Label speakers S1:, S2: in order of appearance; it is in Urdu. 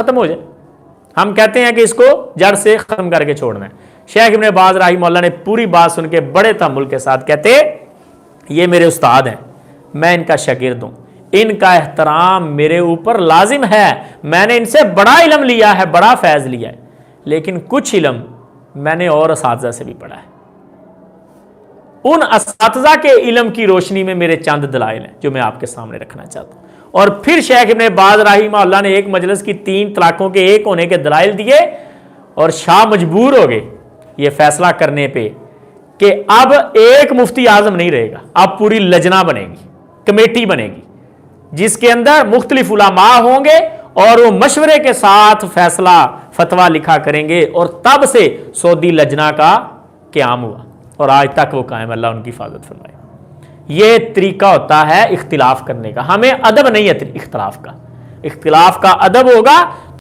S1: ختم ہو جائے. ہم کہتے ہیں کہ اس کو جڑ سے ختم کر کے چھوڑنا ہے. شیخ ابن باز رحمہ اللہ نے پوری بات سن کے بڑے تحمل کے ساتھ کہتے یہ میرے استاد ہیں, میں ان کا شاگرد ہوں, ان کا احترام میرے اوپر لازم ہے, میں نے ان سے بڑا علم لیا ہے, بڑا فیض لیا ہے, لیکن کچھ علم میں نے اور اساتذہ سے بھی پڑھا ہے. ان اساتذہ کے علم کی روشنی میں میرے چند دلائل ہیں جو میں آپ کے سامنے رکھنا چاہتا ہوں. اور پھر شیخ ابن باز رحمہ اللہ نے ایک مجلس کی 3 طلاقوں کے ایک ہونے کے دلائل دیے, اور شاہ مجبور ہو گئے یہ فیصلہ کرنے پہ کہ اب ایک مفتی اعظم نہیں رہے گا, اب پوری لجنہ بنے گی, کمیٹی بنے گی, جس کے اندر مختلف علماء ہوں گے اور وہ مشورے کے ساتھ فیصلہ فتویٰ لکھا کریں گے. اور تب سے سعودی لجنہ کا قیام ہوا اور آج تک وہ قائم, اللہ ان کی حفاظت فرمائے. یہ طریقہ ہوتا ہے اختلاف کرنے کا. ہمیں ادب نہیں ہے اختلاف کا, اختلاف کا ادب ہوگا